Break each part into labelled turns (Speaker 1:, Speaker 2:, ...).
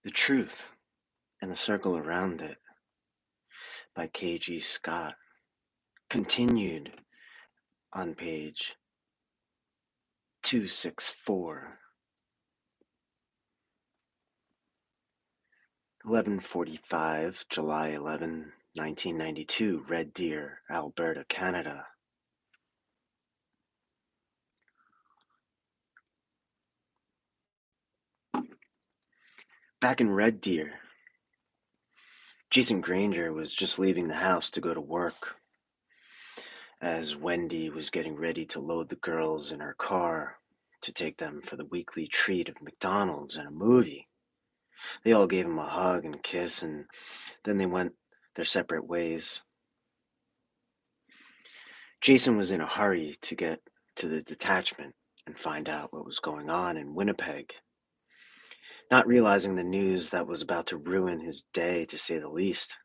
Speaker 1: The Truth and the Circle Around It by K.G. Scott continued on page 264. 11:45, July 11, 1992, Red Deer, Alberta, Canada. Back in Red Deer, Jason Granger was just leaving the house to go to work. As Wendy was getting ready to load the girls in her car to take them for the weekly treat of McDonald's and a movie, they all gave him a hug and kiss, and then they went their separate ways. Jason was in a hurry to get to the detachment and find out what was going on in Winnipeg, not realizing the news that was about to ruin his day, to say the least.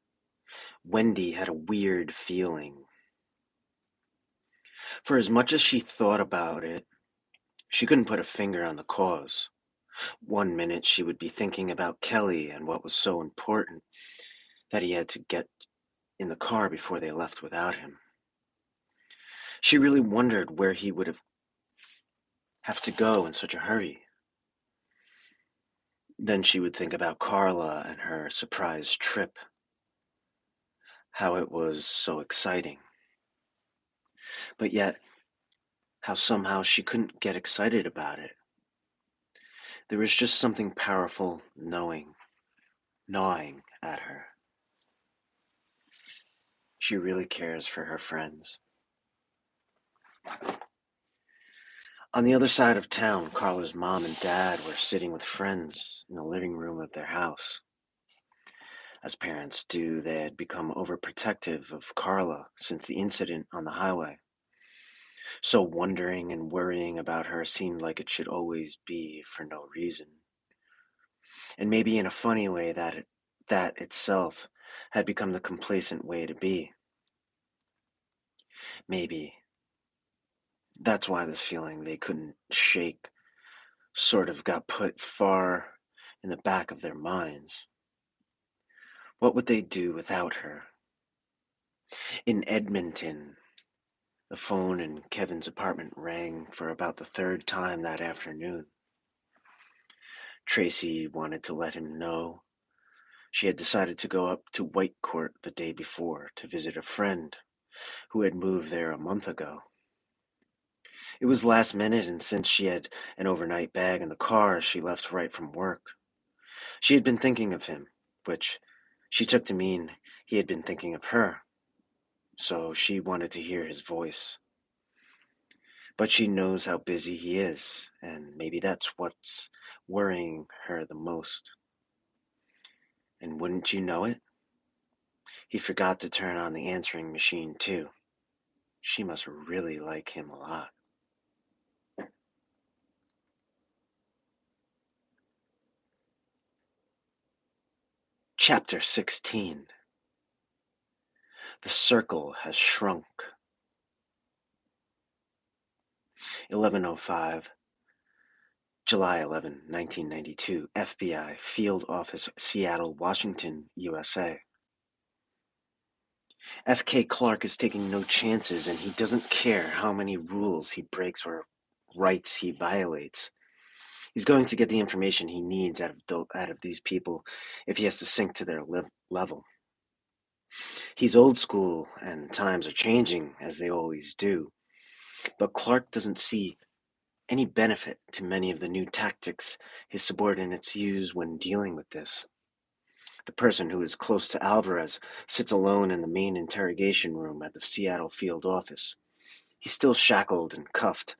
Speaker 1: Wendy had a weird feeling. For as much as she thought about it, she couldn't put a finger on the cause. One minute she would be thinking about Kelly and what was so important that he had to get in the car before they left without him. She really wondered where he would have to go in such a hurry. Then she would think about Carla and her surprise trip, how it was so exciting. But yet, how somehow she couldn't get excited about it. There was just something powerful gnawing at her. She really cares for her friends. On the other side of town, Carla's mom and dad were sitting with friends in the living room of their house. As parents do, they had become overprotective of Carla since the incident on the highway. So wondering and worrying about her seemed like it should always be for no reason. And maybe in a funny way that itself had become the complacent way to be. Maybe that's why this feeling they couldn't shake sort of got put far in the back of their minds. What would they do without her? In Edmonton, the phone in Kevin's apartment rang for about the third time that afternoon. Tracy wanted to let him know she had decided to go up to Whitecourt the day before to visit a friend who had moved there a month ago. It was last minute, and since she had an overnight bag in the car, she left right from work. She had been thinking of him, which she took to mean he had been thinking of her, so she wanted to hear his voice. But she knows how busy he is, and maybe that's what's worrying her the most. And wouldn't you know it? He forgot to turn on the answering machine, too. She must really like him a lot. Chapter 16. The circle has shrunk. 11:05, July 11, 1992, FBI, Field Office, Seattle, Washington, USA. F.K. Clark is taking no chances, and he doesn't care how many rules he breaks or rights he violates. He's going to get the information he needs out of these people if he has to sink to their level. He's old school, and times are changing, as they always do. But Clark doesn't see any benefit to many of the new tactics his subordinates use when dealing with this. The person who is close to Alvarez sits alone in the main interrogation room at the Seattle field office. He's still shackled and cuffed,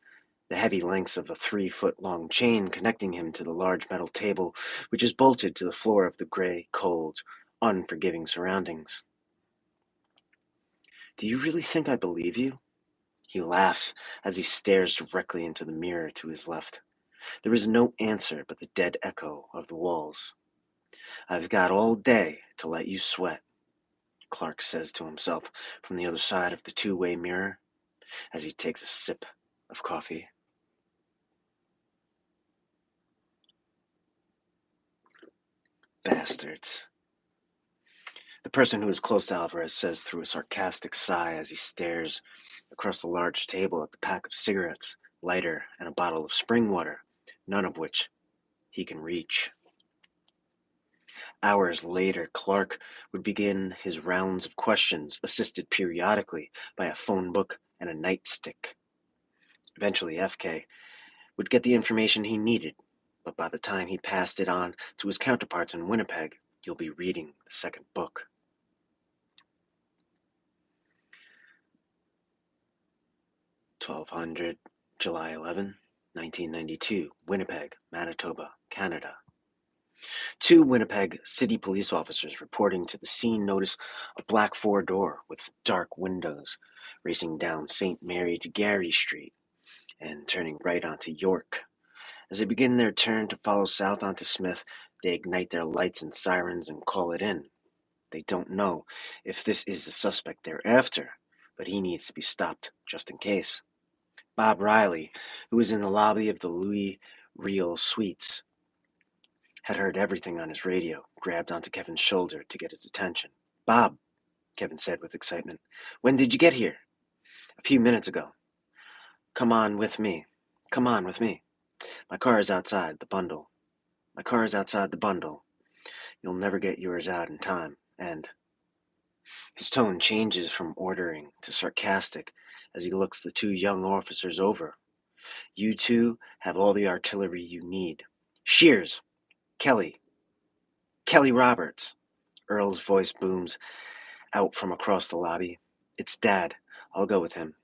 Speaker 1: the heavy links of a 3-foot-long chain connecting him to the large metal table, which is bolted to the floor of the gray, cold, unforgiving surroundings. Do you really think I believe you? He laughs as he stares directly into the mirror to his left. There is no answer but the dead echo of the walls. I've got all day to let you sweat, Clark says to himself from the other side of the two-way mirror as he takes a sip of coffee. Bastards. The person who is close to Alvarez says through a sarcastic sigh as he stares across the large table at the pack of cigarettes, lighter, and a bottle of spring water, none of which he can reach. Hours later, Clark would begin his rounds of questions, assisted periodically by a phone book and a nightstick. Eventually, FK would get the information he needed, but by the time he passed it on to his counterparts in Winnipeg, you'll be reading the second book. 1200, July 11, 1992, Winnipeg, Manitoba, Canada. Two Winnipeg City police officers reporting to the scene notice a black four-door with dark windows racing down St. Mary to Gary Street and turning right onto York. As they begin their turn to follow south onto Smith, they ignite their lights and sirens and call it in. They don't know if this is the suspect they're after, but he needs to be stopped just in case. Bob Riley, who was in the lobby of the Louis Riel Suites, had heard everything on his radio, grabbed onto Kevin's shoulder to get his attention. "Bob," Kevin said with excitement, "when did you get here?" "A few minutes ago." Come on with me. Come on with me. My car is outside the bundle. My car is outside the bundle. You'll never get yours out in time. And his tone changes from ordering to sarcastic as he looks the two young officers over. "You two have all the artillery you need. Shears! Kelly! Kelly Roberts!" Earl's voice booms out from across the lobby. "It's Dad. I'll go with him,"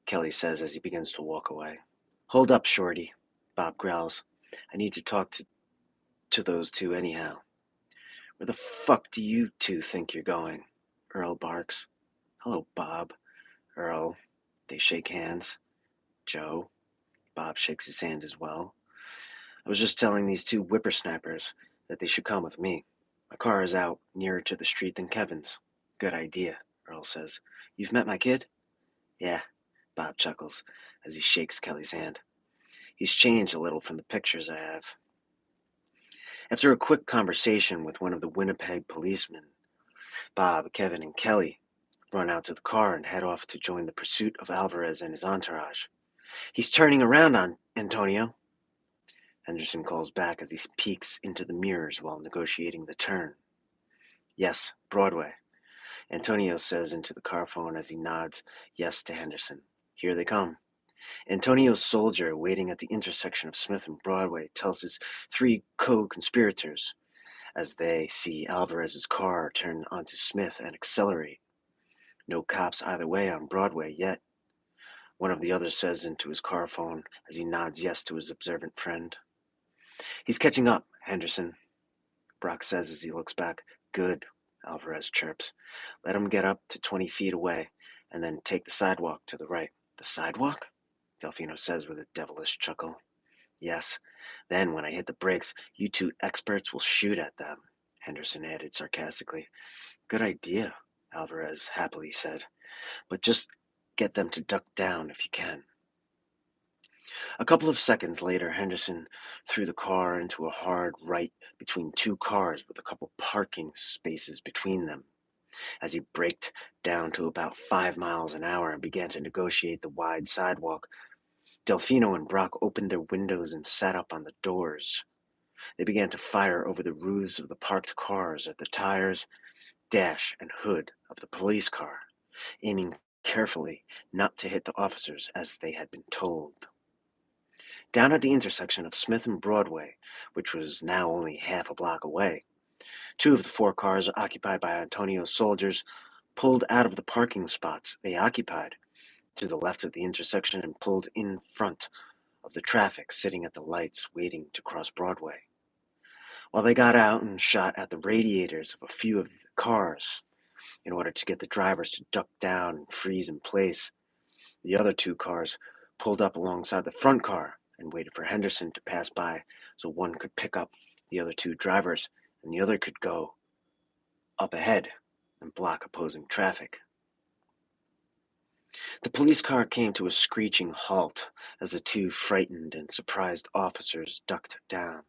Speaker 1: Kelly says as he begins to walk away. "Hold up, Shorty," Bob growls. "I need to talk to those two anyhow." "Where the fuck do you two think you're going?" Earl barks. "Hello, Bob." Earl. They shake hands. "Joe." Bob shakes his hand as well. "I was just telling these two whippersnappers that they should come with me. My car is out nearer to the street than Kevin's." "Good idea," Earl says. "You've met my kid?" "Yeah," Bob chuckles as he shakes Kelly's hand. "He's changed a little from the pictures I have." After a quick conversation with one of the Winnipeg policemen, Bob, Kevin, and Kelly run out to the car and head off to join the pursuit of Alvarez and his entourage. "He's turning around on Antonio," Henderson calls back as he peeks into the mirrors while negotiating the turn. "Yes, Broadway," Antonio says into the car phone as he nods yes to Henderson. "Here they come." Antonio's soldier, waiting at the intersection of Smith and Broadway, tells his three co-conspirators as they see Alvarez's car turn onto Smith and accelerate. No cops either way on Broadway yet. One of the others says into his car phone as he nods yes to his observant friend. "He's catching up, Henderson," Brock says as he looks back. "Good," Alvarez chirps. "Let him get up to 20 feet away, and then take the sidewalk to the right." "The sidewalk?" Delfino says with a devilish chuckle. "Yes. Then, when I hit the brakes, you two experts will shoot at them," Henderson added sarcastically. "Good idea," Alvarez happily said. "But just get them to duck down if you can." A couple of seconds later, Henderson threw the car into a hard right between two cars with a couple parking spaces between them. As he braked down to about 5 miles an hour and began to negotiate the wide sidewalk, Delfino and Brock opened their windows and sat up on the doors. They began to fire over the roofs of the parked cars at the tires, dash, and hood of the police car, aiming carefully not to hit the officers as they had been told. Down at the intersection of Smith and Broadway, which was now only half a block away, two of the four cars occupied by Antonio's soldiers pulled out of the parking spots they occupied to the left of the intersection and pulled in front of the traffic sitting at the lights waiting to cross Broadway. While they got out and shot at the radiators of a few of the cars in order to get the drivers to duck down and freeze in place, the other two cars pulled up alongside the front car and waited for Henderson to pass by so one could pick up the other two drivers and the other could go up ahead and block opposing traffic. The police car came to a screeching halt as the two frightened and surprised officers ducked down.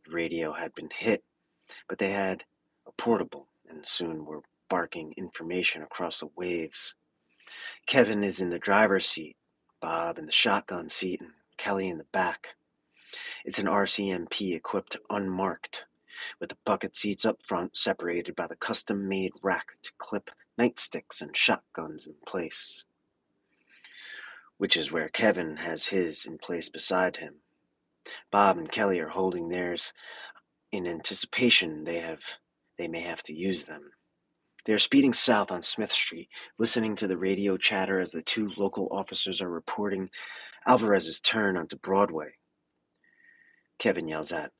Speaker 1: The radio had been hit, but they had a portable and soon were barking information across the waves. Kevin is in the driver's seat, Bob in the shotgun seat, and Kelly in the back. It's an RCMP equipped unmarked, with the bucket seats up front separated by the custom-made rack to clip nightsticks and shotguns in place, which is where Kevin has his in place beside him. Bob and Kelly are holding theirs in anticipation they may have to use them. They are speeding south on Smith Street, listening to the radio chatter as the two local officers are reporting Alvarez's turn onto Broadway. Kevin yells out,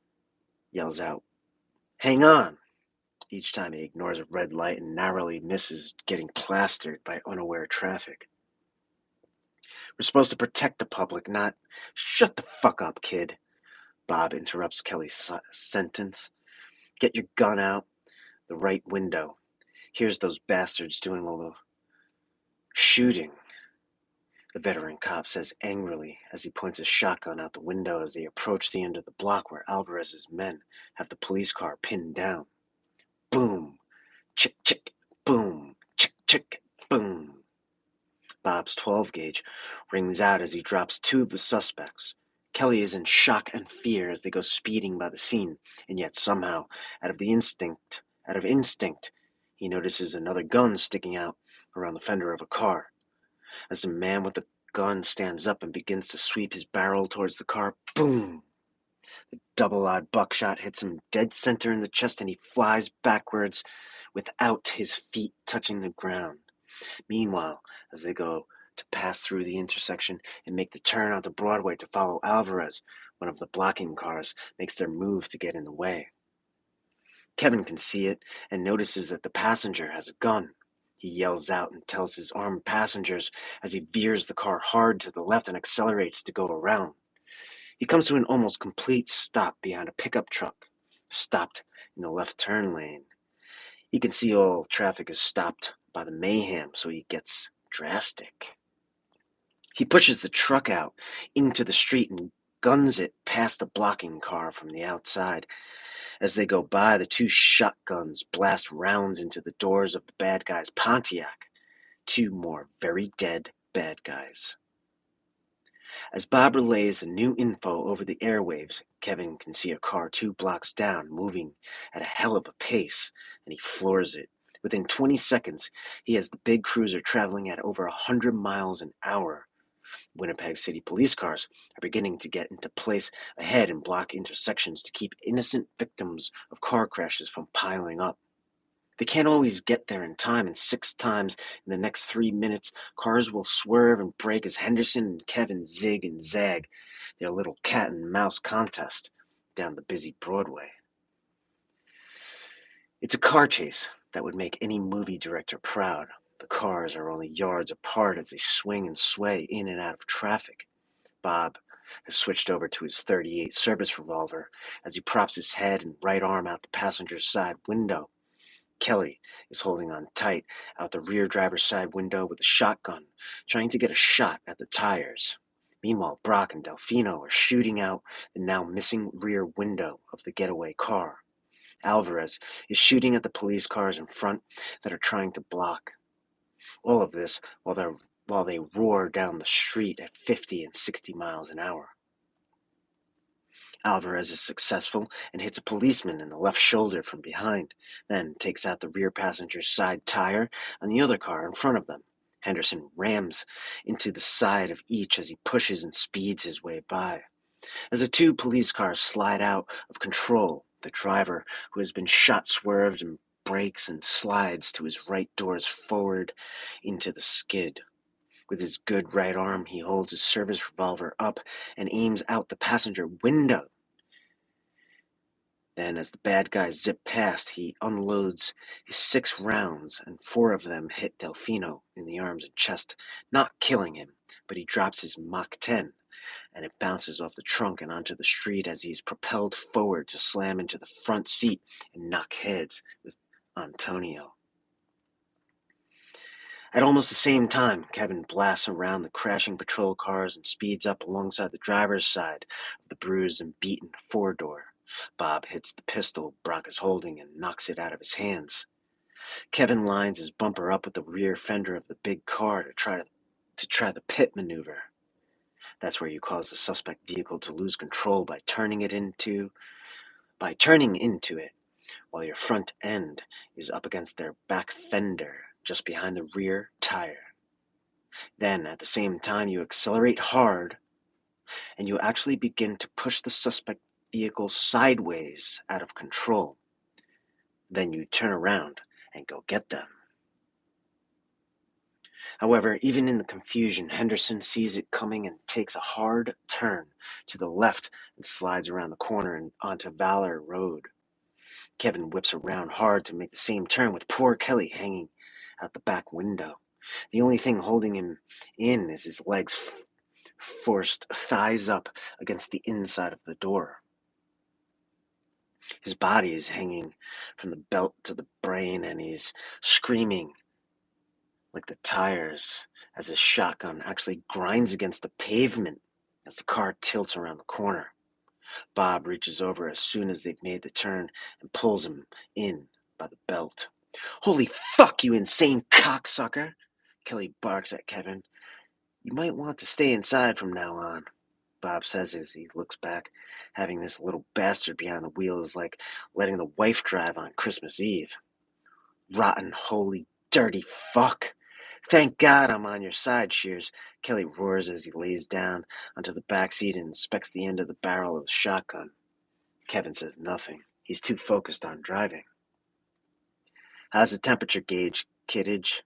Speaker 1: "Hang on!" Each time he ignores a red light and narrowly misses getting plastered by unaware traffic. "We're supposed to protect the public, not—" "Shut the fuck up, kid," Bob interrupts Kelly's sentence. "Get your gun out the right window. Here's those bastards doing all the shooting," the veteran cop says angrily as he points his shotgun out the window as they approach the end of the block where Alvarez's men have the police car pinned down. Boom! Chick, chick, boom! Chick, chick, boom! Bob's 12-gauge rings out as he drops two of the suspects. Kelly is in shock and fear as they go speeding by the scene, and yet somehow, out of instinct, he notices another gun sticking out around the fender of a car. As the man with the gun stands up and begins to sweep his barrel towards the car, boom! The double-aught buckshot hits him dead center in the chest and he flies backwards without his feet touching the ground. Meanwhile, as they go to pass through the intersection and make the turn onto Broadway to follow Alvarez, one of the blocking cars makes their move to get in the way. Kevin can see it and notices that the passenger has a gun. He yells out and tells his armed passengers as he veers the car hard to the left and accelerates to go around. He comes to an almost complete stop behind a pickup truck, stopped in the left turn lane. He can see all traffic is stopped by the mayhem, so he gets drastic. He pushes the truck out into the street and guns it past the blocking car from the outside. As they go by, the two shotguns blast rounds into the doors of the bad guy's Pontiac. Two more very dead bad guys. As Bob relays the new info over the airwaves, Kevin can see a car 2 blocks down moving at a hell of a pace, and he floors it. Within 20 seconds, he has the big cruiser traveling at over 100 miles an hour. Winnipeg City police cars are beginning to get into place ahead and block intersections to keep innocent victims of car crashes from piling up. They can't always get there in time, and 6 times in the next 3 minutes, cars will swerve and brake as Henderson and Kevin zig and zag their little cat and mouse contest down the busy Broadway. It's a car chase that would make any movie director proud. The cars are only yards apart as they swing and sway in and out of traffic. Bob has switched over to his .38 service revolver as he props his head and right arm out the passenger's side window. Kelly is holding on tight out the rear driver's side window with a shotgun, trying to get a shot at the tires. Meanwhile, Brock and Delfino are shooting out the now missing rear window of the getaway car. Alvarez is shooting at the police cars in front that are trying to block. All of this while they roar down the street at 50 and 60 miles an hour. Alvarez is successful and hits a policeman in the left shoulder from behind, then takes out the rear passenger's side tire on the other car in front of them. Henderson rams into the side of each as he pushes and speeds his way by. As the two police cars slide out of control, the driver, who has been shot, swerves and brakes and slides to his right doors forward into the skid. With his good right arm, he holds his service revolver up and aims out the passenger window. Then, as the bad guys zip past, he unloads his 6 rounds, and 4 of them hit Delfino in the arms and chest, not killing him, but he drops his Mach 10, and it bounces off the trunk and onto the street as he is propelled forward to slam into the front seat and knock heads with Antonio. At almost the same time, Kevin blasts around the crashing patrol cars and speeds up alongside the driver's side of the bruised and beaten 4-door. Bob hits the pistol Brock is holding and knocks it out of his hands. Kevin lines his bumper up with the rear fender of the big car to try the pit maneuver. That's where you cause the suspect vehicle to lose control by turning into it while your front end is up against their back fender just behind the rear tire. Then at the same time you accelerate hard and you actually begin to push the suspect vehicle sideways out of control. Then you turn around and go get them. However, even in the confusion, Henderson sees it coming and takes a hard turn to the left and slides around the corner and onto Valor Road. Kevin whips around hard to make the same turn with poor Kelly hanging out the back window. The only thing holding him in is his legs forced thighs up against the inside of the door. His body is hanging from the belt to the brain, and he's screaming like the tires as his shotgun actually grinds against the pavement as the car tilts around the corner. Bob reaches over as soon as they've made the turn and pulls him in by the belt. "Holy fuck, you insane cocksucker!" Kelly barks at Kevin. "You might want to stay inside from now on," Bob says as he looks back. Having this little bastard behind the wheel is like letting the wife drive on Christmas Eve. "Rotten, holy, dirty fuck! Thank God I'm on your side, Shears," Kelly roars as he lays down onto the back seat and inspects the end of the barrel of the shotgun. Kevin says nothing. He's too focused on driving. "How's the temperature gauge, kiddage?"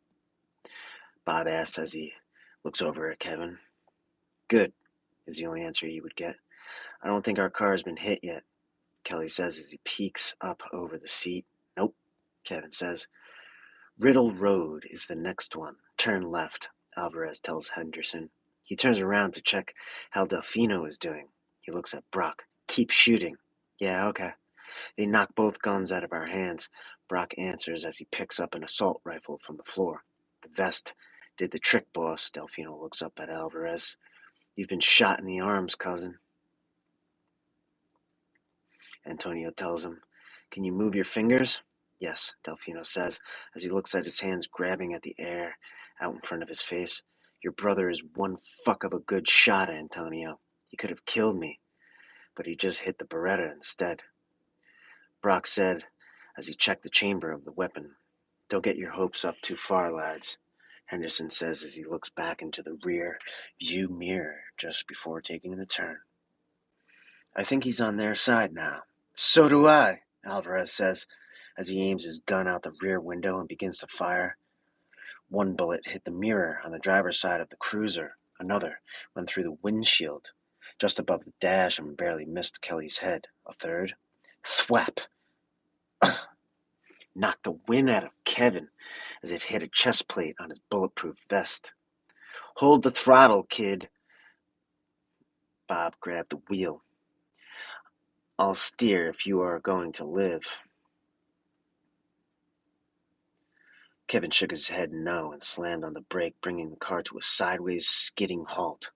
Speaker 1: Bob asks as he looks over at Kevin. "Good," is the only answer he would get. "I don't think our car's been hit yet," Kelly says as he peeks up over the seat. "Nope," Kevin says. "Riddle Road is the next one. Turn left," Alvarez tells Henderson. He turns around to check how Delfino is doing. He looks at Brock. "Keep shooting." "Yeah, okay." "They knock both guns out of our hands," Brock answers as he picks up an assault rifle from the floor. "The vest did the trick, boss." Delfino looks up at Alvarez. "You've been shot in the arms, cousin," Antonio tells him. "Can you move your fingers?" "Yes," Delfino says as he looks at his hands grabbing at the air out in front of his face. "Your brother is one fuck of a good shot, Antonio. He could have killed me, but he just hit the Beretta instead," Brock said as he checked the chamber of the weapon. "Don't get your hopes up too far, lads," Henderson says as he looks back into the rear view mirror just before taking the turn. "I think he's on their side now." "So do I," Alvarez says as he aims his gun out the rear window and begins to fire. One bullet hit the mirror on the driver's side of the cruiser. Another went through the windshield, just above the dash, and barely missed Kelly's head. A third, thwap, knocked the wind out of Kevin as it hit a chest plate on his bulletproof vest. "Hold the throttle, kid." Bob grabbed the wheel. "I'll steer if you are going to live." Kevin shook his head no and slammed on the brake, bringing the car to a sideways, skidding halt.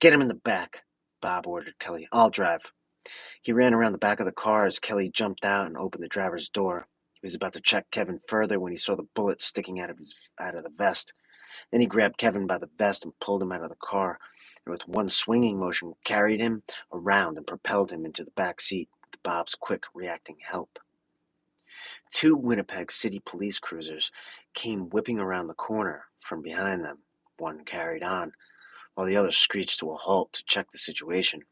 Speaker 1: "Get him in the back," Bob ordered Kelly. "I'll drive." He ran around the back of the car as Kelly jumped out and opened the driver's door. He was about to check Kevin further when he saw the bullet sticking out of the vest. Then he grabbed Kevin by the vest and pulled him out of the car, and with one swinging motion carried him around and propelled him into the back seat with Bob's quick reacting help. Two Winnipeg City police cruisers came whipping around the corner from behind them. One carried on, while the other screeched to a halt to check the situation.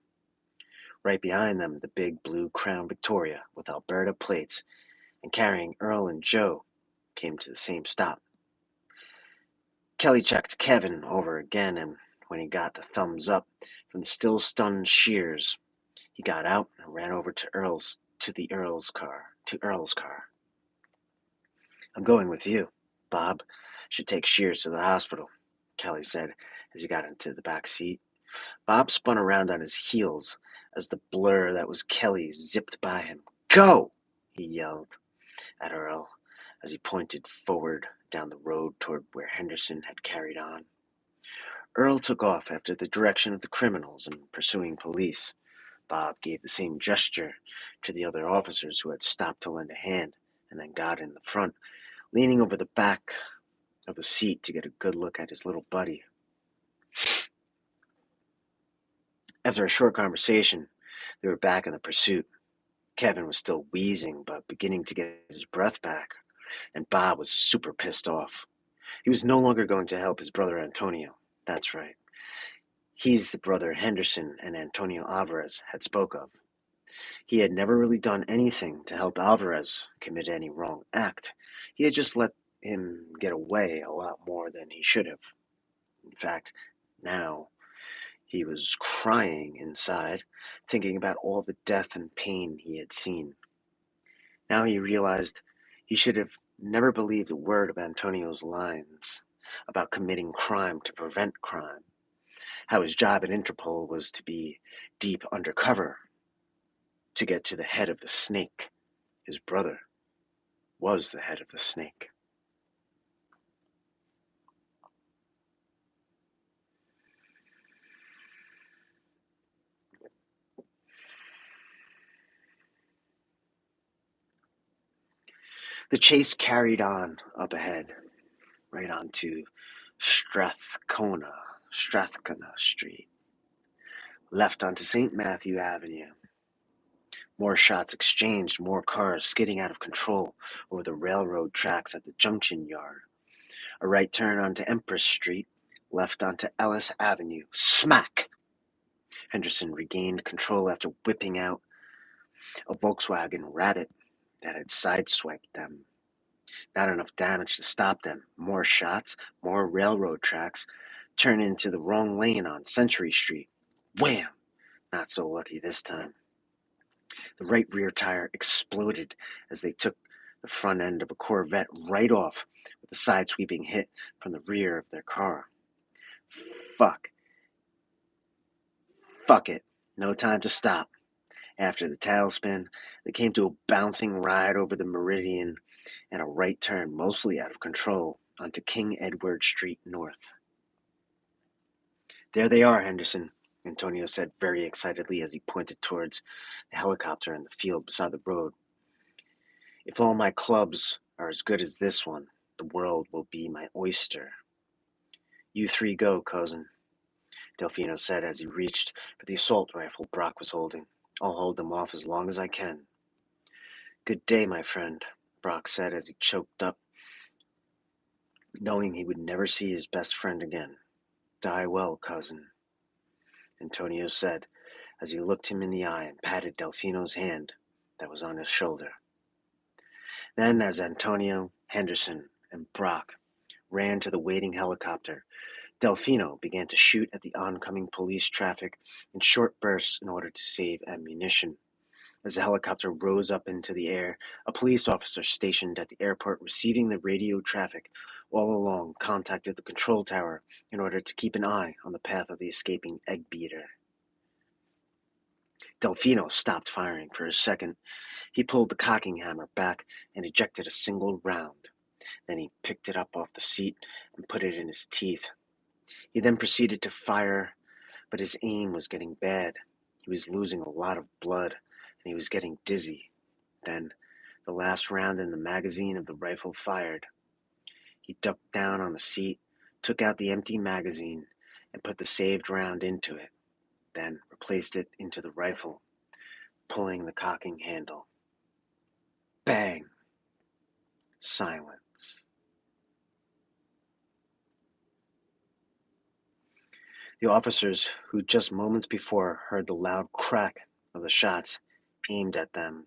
Speaker 1: Right behind them, the big blue Crown Victoria with Alberta plates and carrying Earl and Joe came to the same stop. Kelly checked Kevin over again, and when he got the thumbs up from the still stunned Shears, he got out and ran over to Earl's car. "I'm going with you. Bob should take Shears to the hospital," Kelly said as he got into the back seat. Bob spun around on his heels as the blur that was Kelly zipped by him. "Go!" he yelled at Earl as he pointed forward down the road toward where Henderson had carried on. Earl took off after the direction of the criminals and pursuing police. Bob gave the same gesture to the other officers who had stopped to lend a hand, and then got in the front, leaning over the back of the seat to get a good look at his little buddy. After a short conversation, they were back in the pursuit. Kevin was still wheezing, but beginning to get his breath back, and Bob was super pissed off. He was no longer going to help his brother Antonio. That's right. He's the brother Henderson and Antonio Alvarez had spoke of. He had never really done anything to help Alvarez commit any wrong act. He had just let him get away a lot more than he should have. In fact, now he was crying inside, thinking about all the death and pain he had seen. Now he realized he should have never believed a word of Antonio's lines about committing crime to prevent crime, how his job at Interpol was to be deep undercover to get to the head of the snake. His brother was the head of the snake. The chase carried on up ahead, right onto Strathcona Street, left onto St. Matthew Avenue. More shots exchanged, more cars skidding out of control over the railroad tracks at the junction yard. A right turn onto Empress Street, left onto Ellis Avenue. Smack! Henderson regained control after whipping out a Volkswagen Rabbit that had sideswiped them. Not enough damage to stop them. More shots, more railroad tracks, turn into the wrong lane on Century Street. Wham! Not so lucky this time. The right rear tire exploded as they took the front end of a Corvette right off with a side-sweeping hit from the rear of their car. Fuck. Fuck it. No time to stop. After the tailspin, they came to a bouncing ride over the Meridian and a right turn, mostly out of control, onto King Edward Street North. There they are, Henderson, Antonio said very excitedly as he pointed towards the helicopter in the field beside the road. If all my clubs are as good as this one, the world will be my oyster. You three go, cousin, Delfino said as he reached for the assault rifle Brock was holding. I'll hold them off as long as I can. Good day, my friend, Brock said as he choked up, knowing he would never see his best friend again. Die well, cousin, Antonio said as he looked him in the eye and patted Delfino's hand that was on his shoulder. Then, as Antonio, Henderson, and Brock ran to the waiting helicopter, Delfino began to shoot at the oncoming police traffic in short bursts in order to save ammunition. As the helicopter rose up into the air, a police officer stationed at the airport receiving the radio traffic all along contacted the control tower in order to keep an eye on the path of the escaping egg beater. Delfino stopped firing for a second. He pulled the cocking hammer back and ejected a single round. Then he picked it up off the seat and put it in his teeth. He then proceeded to fire, but his aim was getting bad. He was losing a lot of blood, and he was getting dizzy. Then, the last round in the magazine of the rifle fired. He ducked down on the seat, took out the empty magazine, and put the saved round into it, then replaced it into the rifle, pulling the cocking handle. Bang! Silence. The officers who just moments before heard the loud crack of the shots aimed at them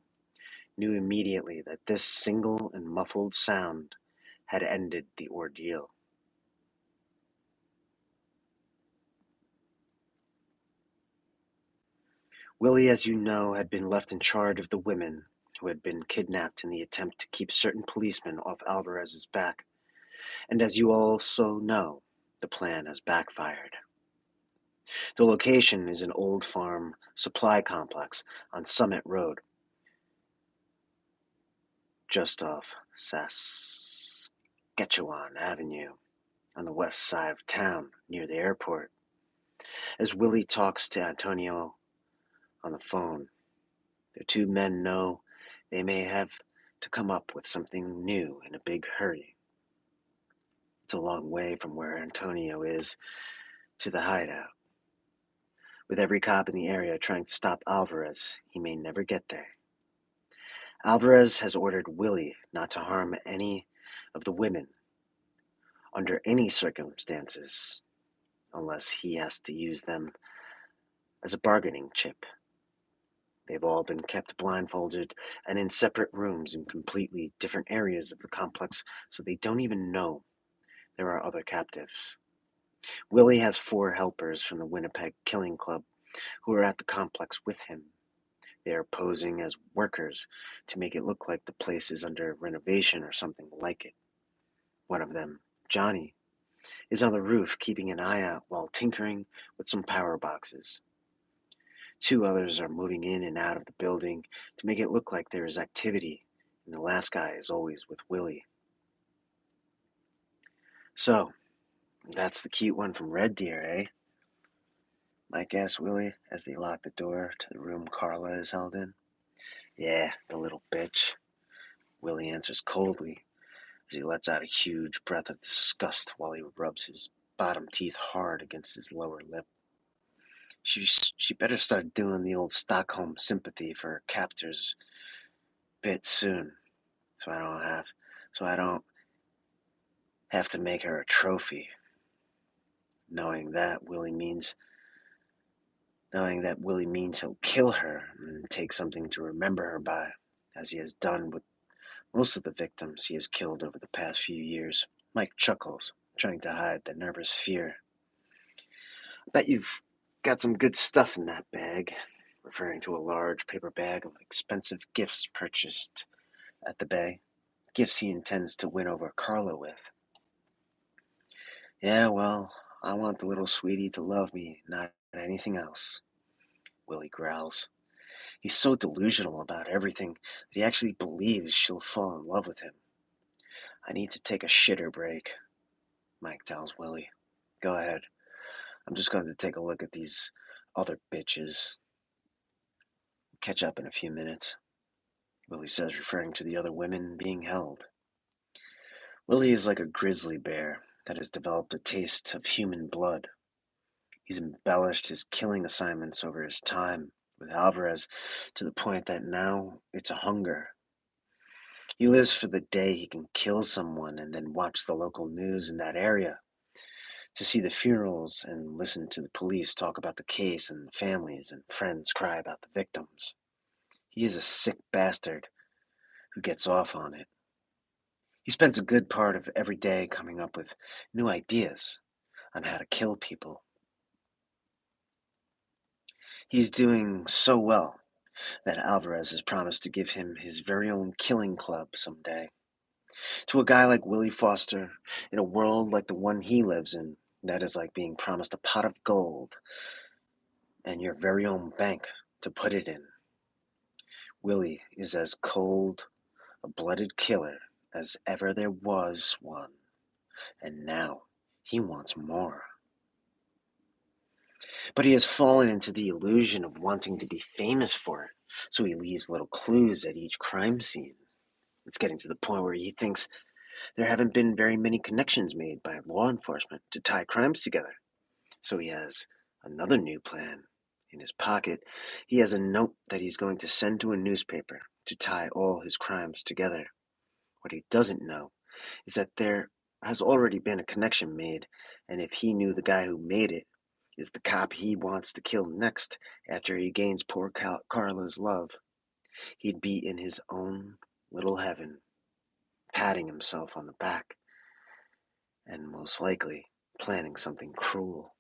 Speaker 1: knew immediately that this single and muffled sound had ended the ordeal. Willie, as you know, had been left in charge of the women who had been kidnapped in the attempt to keep certain policemen off Alvarez's back. And as you also know, the plan has backfired. The location is an old farm supply complex on Summit Road, just off Saskatchewan Avenue, on the west side of town near the airport. As Willie talks to Antonio on the phone. The two men know they may have to come up with something new in a big hurry. It's a long way from where Antonio is to the hideout. With every cop in the area trying to stop Alvarez, he may never get there. Alvarez has ordered Willie not to harm any of the women under any circumstances, unless he has to use them as a bargaining chip. They've all been kept blindfolded and in separate rooms in completely different areas of the complex, so they don't even know there are other captives. Willie has 4 helpers from the Winnipeg Killing Club who are at the complex with him. They are posing as workers to make it look like the place is under renovation or something like it. One of them, Johnny, is on the roof keeping an eye out while tinkering with some power boxes. 2 others are moving in and out of the building to make it look like there is activity, and the last guy is always with Willie. So, that's the cute one from Red Deer, eh? Mike asked Willie as they locked the door to the room Carla is held in. Yeah, the little bitch, Willie answers coldly as he lets out a huge breath of disgust while he rubs his bottom teeth hard against his lower lip. She better start doing the old Stockholm sympathy for her captors bit soon, so I don't have to make her a trophy. Knowing that Willie means he'll kill her and take something to remember her by, as he has done with most of the victims he has killed over the past few years. Mike chuckles, trying to hide the nervous fear. Bet you've got some good stuff in that bag, referring to a large paper bag of expensive gifts purchased at the Bay. Gifts he intends to win over Carla with. Yeah, well, I want the little sweetie to love me, not anything else, Willie growls. He's so delusional about everything that he actually believes she'll fall in love with him. I need to take a shitter break, Mike tells Willie. Go ahead. I'm just going to take a look at these other bitches. Catch up in a few minutes, Willie says, referring to the other women being held. Willie is like a grizzly bear that has developed a taste of human blood. He's embellished his killing assignments over his time with Alvarez to the point that now it's a hunger. He lives for the day he can kill someone and then watch the local news in that area, to see the funerals and listen to the police talk about the case and the families and friends cry about the victims. He is a sick bastard who gets off on it. He spends a good part of every day coming up with new ideas on how to kill people. He's doing so well that Alvarez has promised to give him his very own killing club someday. To a guy like Willie Foster, in a world like the one he lives in, that is like being promised a pot of gold and your very own bank to put it in. Willie is as cold a blooded killer as ever there was one, and now he wants more. But he has fallen into the illusion of wanting to be famous for it, so he leaves little clues at each crime scene. It's getting to the point where he thinks there haven't been very many connections made by law enforcement to tie crimes together. So he has another new plan. In his pocket, he has a note that he's going to send to a newspaper to tie all his crimes together. What he doesn't know is that there has already been a connection made, and if he knew the guy who made it is the cop he wants to kill next after he gains poor Carla's love, he'd be in his own little heaven, patting himself on the back, and most likely planning something cruel.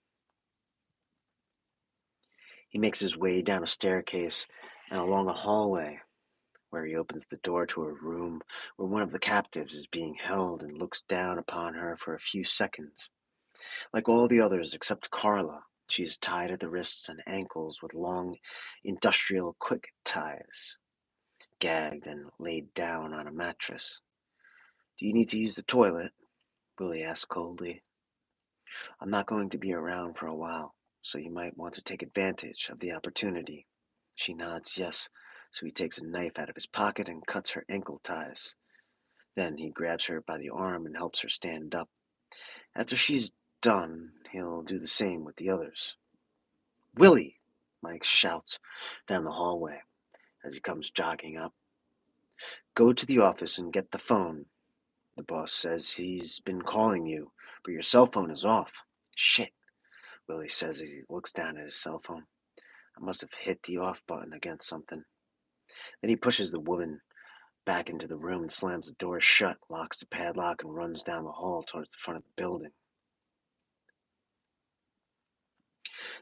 Speaker 1: He makes his way down a staircase and along a hallway where he opens the door to a room where one of the captives is being held and looks down upon her for a few seconds. Like all the others except Carla, she is tied at the wrists and ankles with long industrial quick ties, gagged and laid down on a mattress. Do you need to use the toilet? Willie asks coldly. I'm not going to be around for a while, so you might want to take advantage of the opportunity. She nods yes, so he takes a knife out of his pocket and cuts her ankle ties. Then he grabs her by the arm and helps her stand up. After she's done, he'll do the same with the others. Willie! Mike shouts down the hallway as he comes jogging up. Go to the office and get the phone. The boss says he's been calling you, but your cell phone is off. Shit, Willie says as he looks down at his cell phone. I must have hit the off button against something. Then he pushes the woman back into the room and slams the door shut, locks the padlock, and runs down the hall towards the front of the building.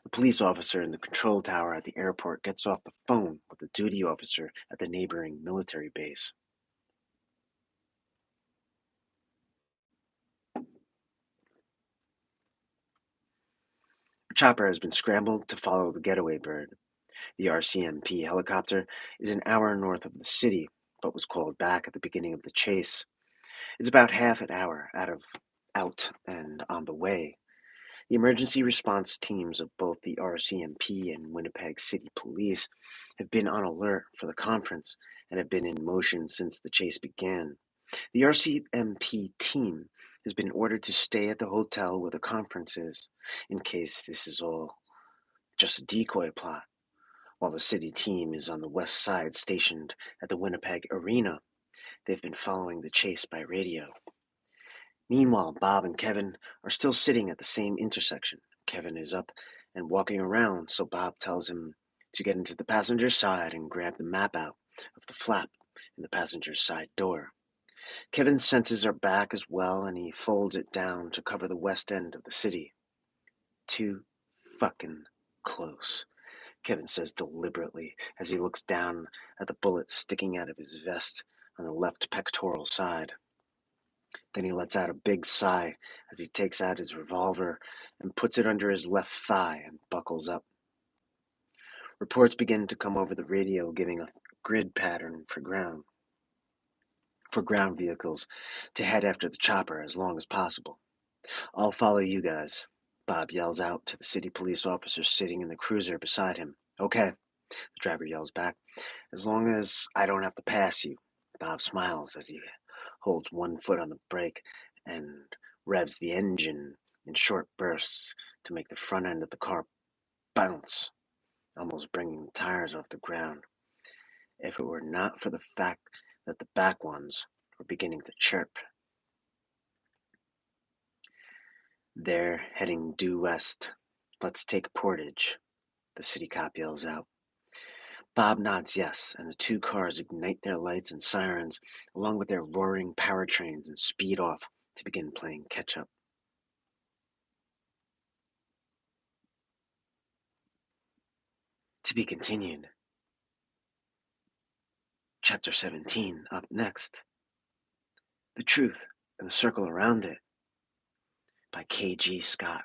Speaker 1: The police officer in the control tower at the airport gets off the phone with the duty officer at the neighboring military base. A chopper has been scrambled to follow the getaway bird. The RCMP helicopter is an hour north of the city, but was called back at the beginning of the chase. It's about half an hour out and on the way. The emergency response teams of both the RCMP and Winnipeg City Police have been on alert for the conference and have been in motion since the chase began. The RCMP team has been ordered to stay at the hotel where the conference is, in case this is all just a decoy plot, while the city team is on the west side stationed at the Winnipeg Arena. They've been following the chase by radio. Meanwhile, Bob and Kevin are still sitting at the same intersection. Kevin is up and walking around, so Bob tells him to get into the passenger side and grab the map out of the flap in the passenger side door. Kevin's senses are back as well, and he folds it down to cover the west end of the city. Too fucking close, Kevin says deliberately as he looks down at the bullet sticking out of his vest on the left pectoral side. Then he lets out a big sigh as he takes out his revolver and puts it under his left thigh and buckles up. Reports begin to come over the radio giving a grid pattern for ground vehicles to head after the chopper as long as possible. I'll follow you guys, Bob yells out to the city police officer sitting in the cruiser beside him. Okay, the driver yells back. As long as I don't have to pass you. Bob smiles as he holds one foot on the brake and revs the engine in short bursts to make the front end of the car bounce, almost bringing the tires off the ground. If it were not for the fact that the back ones were beginning to chirp. They're heading due west. Let's take Portage, the city cop yells out. Bob nods yes, and the two cars ignite their lights and sirens, along with their roaring powertrains, and speed off to begin playing catch-up. To be continued. Chapter 17, up next. The Truth and the Circle Around It, by K.G. Scott.